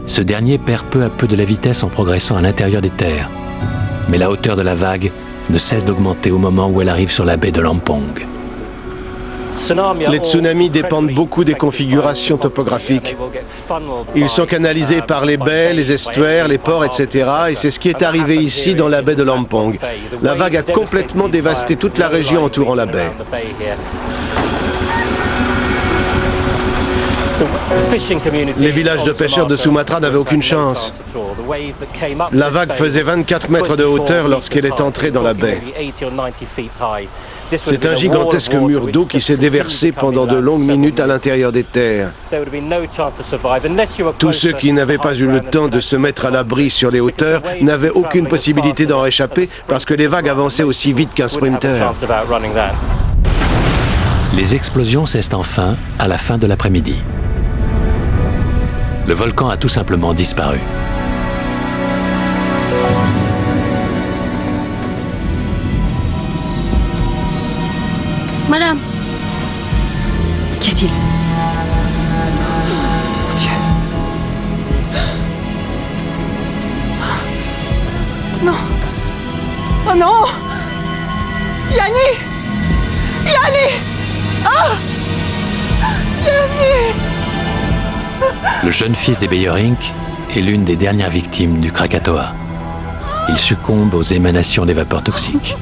Ce dernier perd peu à peu de la vitesse en progressant à l'intérieur des terres. Mais la hauteur de la vague ne cesse d'augmenter au moment où elle arrive sur la baie de Lampong. Les tsunamis dépendent beaucoup des configurations topographiques. Ils sont canalisés par les baies, les estuaires, les ports, etc. Et c'est ce qui est arrivé ici dans la baie de Lampong. La vague a complètement dévasté toute la région entourant la baie. Les villages de pêcheurs de Sumatra n'avaient aucune chance. La vague faisait 24 mètres de hauteur lorsqu'elle est entrée dans la baie. C'est un gigantesque mur d'eau qui s'est déversé pendant de longues minutes à l'intérieur des terres. Tous ceux qui n'avaient pas eu le temps de se mettre à l'abri sur les hauteurs n'avaient aucune possibilité d'en réchapper parce que les vagues avançaient aussi vite qu'un sprinter. Les explosions cessent enfin à la fin de l'après-midi. Le volcan a tout simplement disparu. Madame. Qu'y a-t-il? Mon Dieu. Non. Oh non. Yanni. Yanni. Ah. Yanni. Le jeune fils des Beyerink est l'une des dernières victimes du Krakatoa. Il succombe aux émanations des vapeurs toxiques.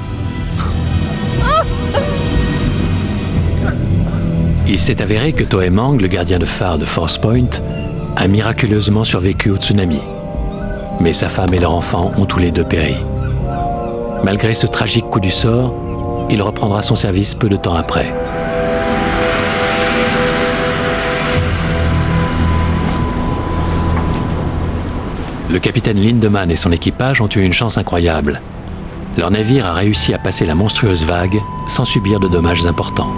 Il s'est avéré que Toe Mang, le gardien de phare de Force Point, a miraculeusement survécu au tsunami. Mais sa femme et leur enfant ont tous les deux péri. Malgré ce tragique coup du sort, il reprendra son service peu de temps après. Le capitaine Lindemann et son équipage ont eu une chance incroyable. Leur navire a réussi à passer la monstrueuse vague sans subir de dommages importants.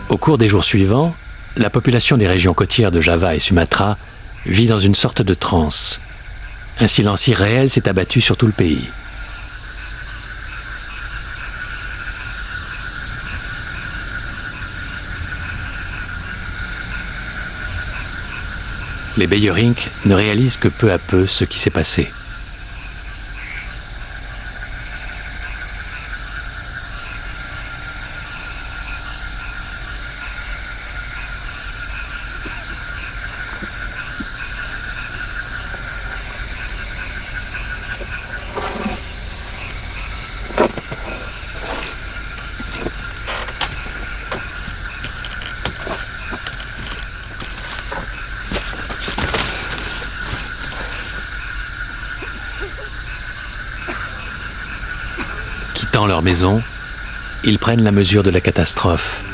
Au cours des jours suivants, la population des régions côtières de Java et Sumatra vit dans une sorte de transe. Un silence irréel s'est abattu sur tout le pays. Les Beyerink ne réalisent que peu à peu ce qui s'est passé. Quittant leur maison, ils prennent la mesure de la catastrophe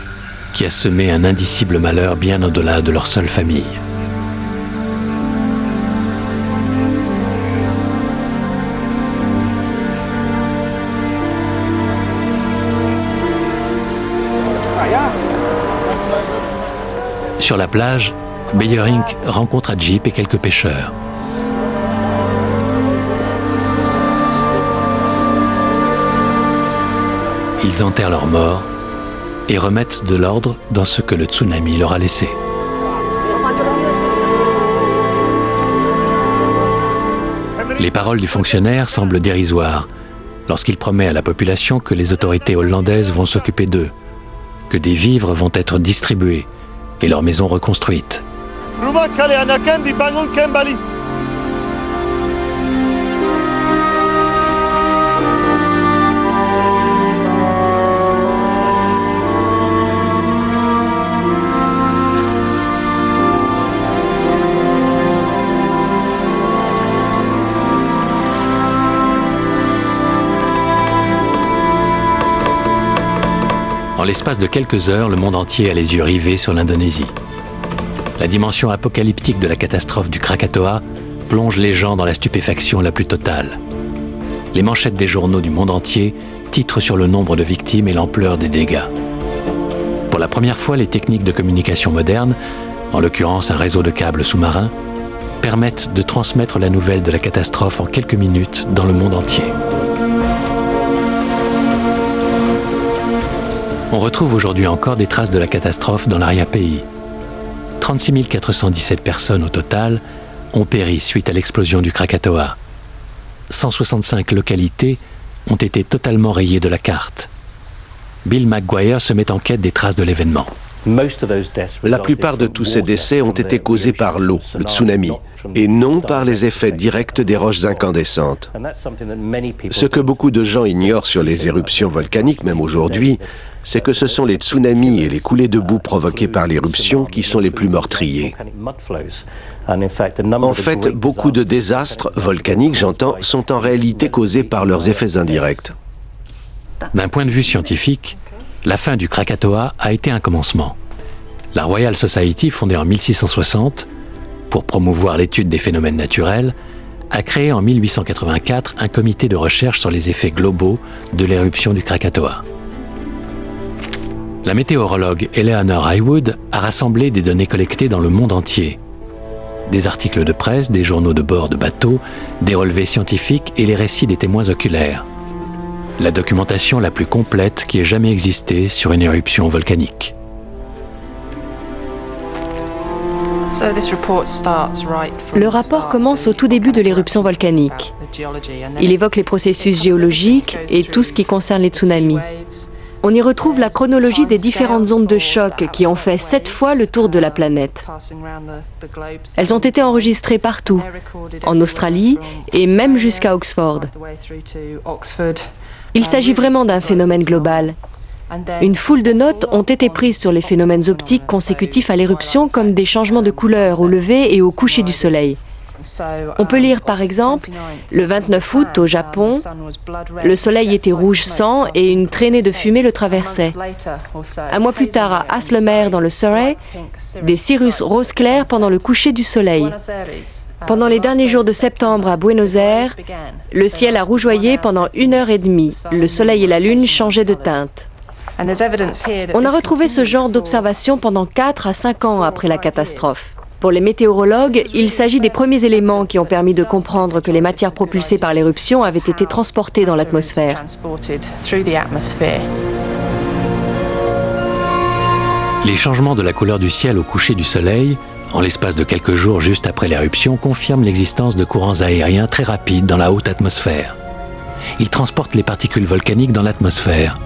qui a semé un indicible malheur bien au-delà de leur seule famille. Sur la plage, Beyering rencontre Adjip et quelques pêcheurs. Ils enterrent leurs morts et remettent de l'ordre dans ce que le tsunami leur a laissé. Les paroles du fonctionnaire semblent dérisoires lorsqu'il promet à la population que les autorités hollandaises vont s'occuper d'eux, que des vivres vont être distribués et leurs maisons reconstruites. En l'espace de quelques heures, le monde entier a les yeux rivés sur l'Indonésie. La dimension apocalyptique de la catastrophe du Krakatoa plonge les gens dans la stupéfaction la plus totale. Les manchettes des journaux du monde entier titrent sur le nombre de victimes et l'ampleur des dégâts. Pour la première fois, les techniques de communication modernes, en l'occurrence un réseau de câbles sous-marins, permettent de transmettre la nouvelle de la catastrophe en quelques minutes dans le monde entier. On retrouve aujourd'hui encore des traces de la catastrophe dans l'arrière-pays. 36 417 personnes au total ont péri suite à l'explosion du Krakatoa. 165 localités ont été totalement rayées de la carte. Bill McGuire se met en quête des traces de l'événement. La plupart de tous ces décès ont été causés par l'eau, le tsunami, et non par les effets directs des roches incandescentes. Ce que beaucoup de gens ignorent sur les éruptions volcaniques, même aujourd'hui, c'est que ce sont les tsunamis et les coulées de boue provoquées par l'éruption qui sont les plus meurtriers. En fait, beaucoup de désastres volcaniques, j'entends, sont en réalité causés par leurs effets indirects. D'un point de vue scientifique, la fin du Krakatoa a été un commencement. La Royal Society, fondée en 1660 pour promouvoir l'étude des phénomènes naturels, a créé en 1884 un comité de recherche sur les effets globaux de l'éruption du Krakatoa. La météorologue Eleanor Highwood a rassemblé des données collectées dans le monde entier. Des articles de presse, des journaux de bord de bateaux, des relevés scientifiques et les récits des témoins oculaires. La documentation la plus complète qui ait jamais existé sur une éruption volcanique. Le rapport commence au tout début de l'éruption volcanique. Il évoque les processus géologiques et tout ce qui concerne les tsunamis. On y retrouve la chronologie des différentes ondes de choc qui ont fait 7 fois le tour de la planète. Elles ont été enregistrées partout, en Australie et même jusqu'à Oxford. Il s'agit vraiment d'un phénomène global. Une foule de notes ont été prises sur les phénomènes optiques consécutifs à l'éruption comme des changements de couleur au lever et au coucher du soleil. On peut lire par exemple, le 29 août au Japon, le soleil était rouge sang et une traînée de fumée le traversait. Un mois plus tard à Haslemere dans le Surrey, des cirrus rose clair pendant le coucher du soleil. Pendant les derniers jours de septembre à Buenos Aires, le ciel a rougeoyé pendant 1h30. Le soleil et la lune changeaient de teinte. On a retrouvé ce genre d'observation pendant 4 à 5 ans après la catastrophe. Pour les météorologues, il s'agit des premiers éléments qui ont permis de comprendre que les matières propulsées par l'éruption avaient été transportées dans l'atmosphère. Les changements de la couleur du ciel au coucher du soleil, en l'espace de quelques jours juste après l'éruption, confirment l'existence de courants aériens très rapides dans la haute atmosphère. Ils transportent les particules volcaniques dans l'atmosphère.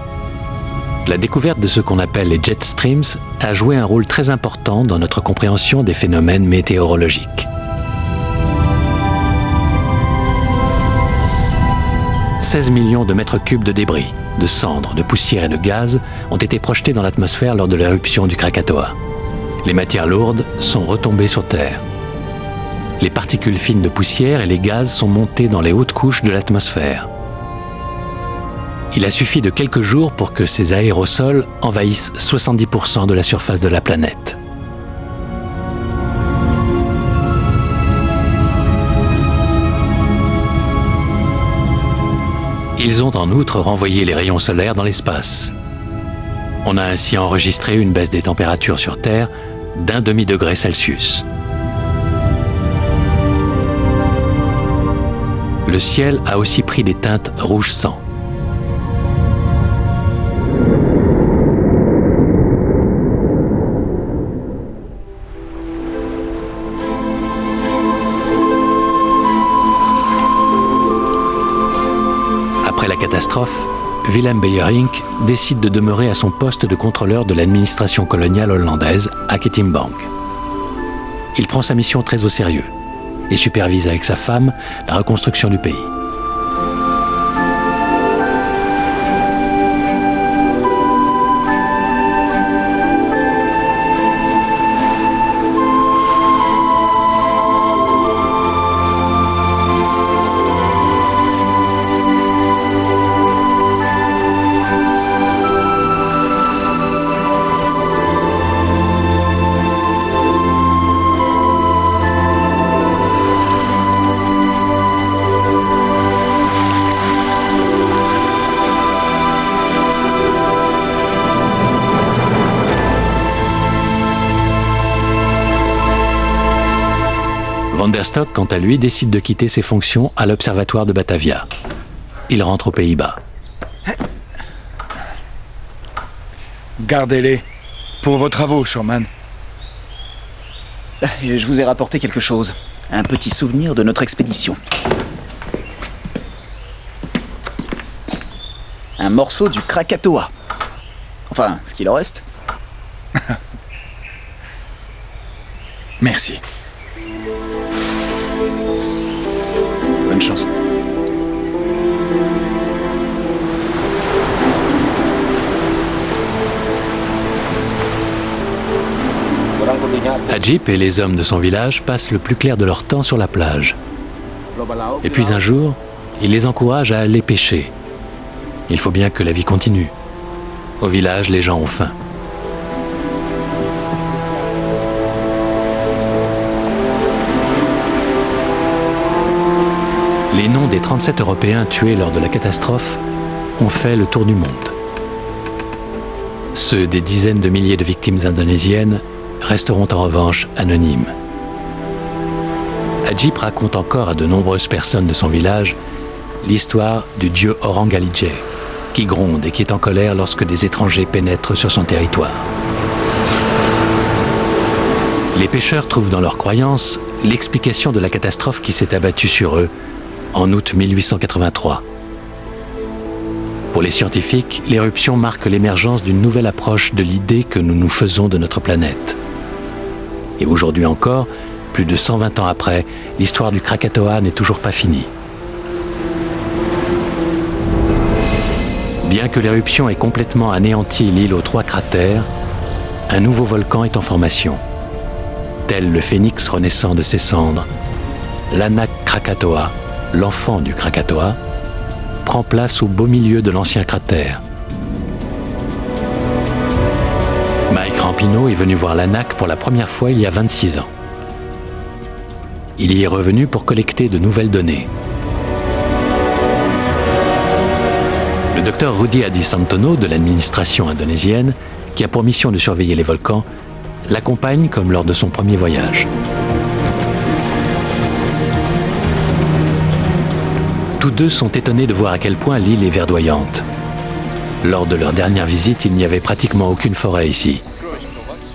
La découverte de ce qu'on appelle les jet streams a joué un rôle très important dans notre compréhension des phénomènes météorologiques. 16 millions de mètres cubes de débris, de cendres, de poussière et de gaz ont été projetés dans l'atmosphère lors de l'éruption du Krakatoa. Les matières lourdes sont retombées sur Terre. Les particules fines de poussière et les gaz sont montés dans les hautes couches de l'atmosphère. Il a suffi de quelques jours pour que ces aérosols envahissent 70% de la surface de la planète. Ils ont en outre renvoyé les rayons solaires dans l'espace. On a ainsi enregistré une baisse des températures sur Terre d'1 demi-degré Celsius. Le ciel a aussi pris des teintes rouge sang. Après la catastrophe, Willem Beijerinck décide de demeurer à son poste de contrôleur de l'administration coloniale hollandaise à Ketimbang. Il prend sa mission très au sérieux et supervise avec sa femme la reconstruction du pays. Van der Stok, quant à lui, décide de quitter ses fonctions à l'observatoire de Batavia. Il rentre aux Pays-Bas. Gardez-les. Pour vos travaux, Shoreman. Je vous ai rapporté quelque chose. Un petit souvenir de notre expédition. Un morceau du Krakatoa. Enfin, ce qu'il en reste. Merci. Bonne chance. Ajip et les hommes de son village passent le plus clair de leur temps sur la plage. Et puis un jour, il les encourage à aller pêcher. Il faut bien que la vie continue. Au village, les gens ont faim. Les noms des 37 Européens tués lors de la catastrophe ont fait le tour du monde. Ceux des dizaines de milliers de victimes indonésiennes resteront en revanche anonymes. Ajip raconte encore à de nombreuses personnes de son village l'histoire du dieu Orang Alijé, qui gronde et qui est en colère lorsque des étrangers pénètrent sur son territoire. Les pêcheurs trouvent dans leurs croyances l'explication de la catastrophe qui s'est abattue sur eux en août 1883. Pour les scientifiques, l'éruption marque l'émergence d'une nouvelle approche de l'idée que nous nous faisons de notre planète. Et aujourd'hui encore, plus de 120 ans après, l'histoire du Krakatoa n'est toujours pas finie. Bien que l'éruption ait complètement anéanti l'île aux 3 cratères, un nouveau volcan est en formation. Tel le phénix renaissant de ses cendres, l'Anak Krakatoa, l'enfant du Krakatoa, prend place au beau milieu de l'ancien cratère. Mike Rampino est venu voir l'Anak pour la première fois il y a 26 ans. Il y est revenu pour collecter de nouvelles données. Le docteur Rudi Adisantono de l'administration indonésienne, qui a pour mission de surveiller les volcans, l'accompagne comme lors de son premier voyage. Tous deux sont étonnés de voir à quel point l'île est verdoyante. Lors de leur dernière visite, il n'y avait pratiquement aucune forêt ici.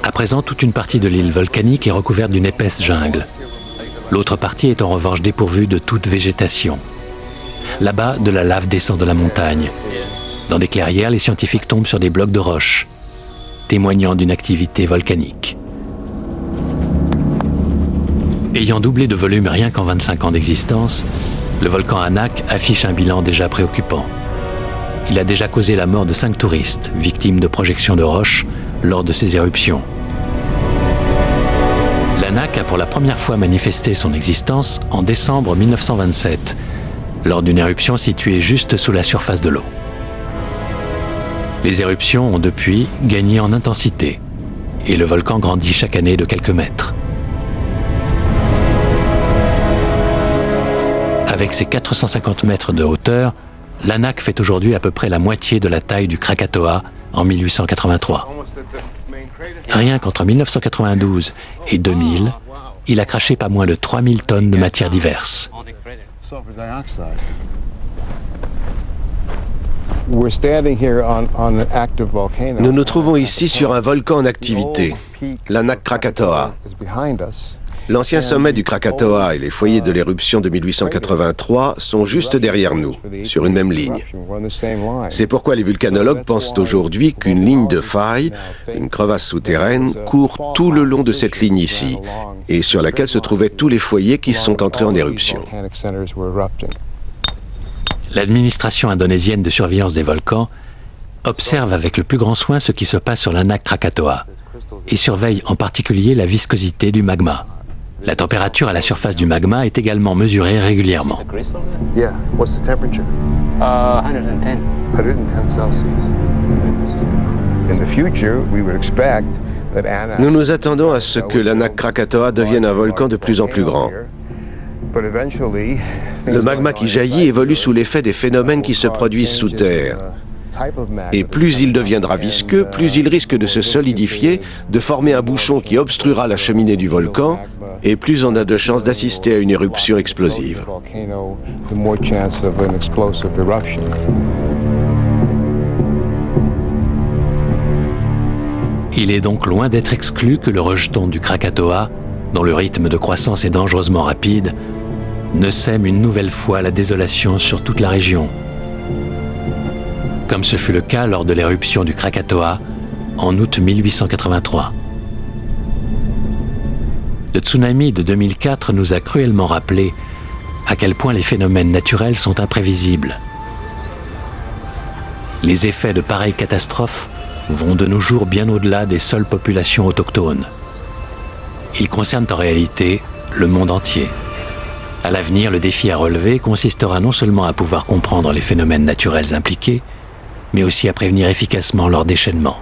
À présent, toute une partie de l'île volcanique est recouverte d'une épaisse jungle. L'autre partie est en revanche dépourvue de toute végétation. Là-bas, de la lave descend de la montagne. Dans des clairières, les scientifiques tombent sur des blocs de roches, témoignant d'une activité volcanique. Ayant doublé de volume rien qu'en 25 ans d'existence, le volcan Anak affiche un bilan déjà préoccupant. Il a déjà causé la mort de 5 touristes, victimes de projections de roches lors de ses éruptions. L'Anak a pour la première fois manifesté son existence en décembre 1927, lors d'une éruption située juste sous la surface de l'eau. Les éruptions ont depuis gagné en intensité et le volcan grandit chaque année de quelques mètres. Avec ses 450 mètres de hauteur, l'Anak fait aujourd'hui à peu près la moitié de la taille du Krakatoa en 1883. Rien qu'entre 1992 et 2000, il a craché pas moins de 3000 tonnes de matières diverses. Nous nous trouvons ici sur un volcan en activité, l'Anak Krakatoa. L'ancien sommet du Krakatoa et les foyers de l'éruption de 1883 sont juste derrière nous, sur une même ligne. C'est pourquoi les vulcanologues pensent aujourd'hui qu'une ligne de faille, une crevasse souterraine, court tout le long de cette ligne ici, et sur laquelle se trouvaient tous les foyers qui sont entrés en éruption. L'administration indonésienne de surveillance des volcans observe avec le plus grand soin ce qui se passe sur l'Anak Krakatoa et surveille en particulier la viscosité du magma. La température à la surface du magma est également mesurée régulièrement. Yeah, what's the temperature? 110. 110 Celsius. In the future, we would expect that Anak... Nous nous attendons à ce que l'Anak Krakatoa devienne un volcan de plus en plus grand. Le magma qui jaillit évolue sous l'effet des phénomènes qui se produisent sous terre. Et plus il deviendra visqueux, plus il risque de se solidifier, de former un bouchon qui obstruera la cheminée du volcan, et plus on a de chances d'assister à une éruption explosive. Il est donc loin d'être exclu que le rejeton du Krakatoa, dont le rythme de croissance est dangereusement rapide, ne sème une nouvelle fois la désolation sur toute la région, comme ce fut le cas lors de l'éruption du Krakatoa en août 1883. Le tsunami de 2004 nous a cruellement rappelé à quel point les phénomènes naturels sont imprévisibles. Les effets de pareilles catastrophes vont de nos jours bien au-delà des seules populations autochtones. Ils concernent en réalité le monde entier. À l'avenir, le défi à relever consistera non seulement à pouvoir comprendre les phénomènes naturels impliqués, mais aussi à prévenir efficacement leur déchaînement.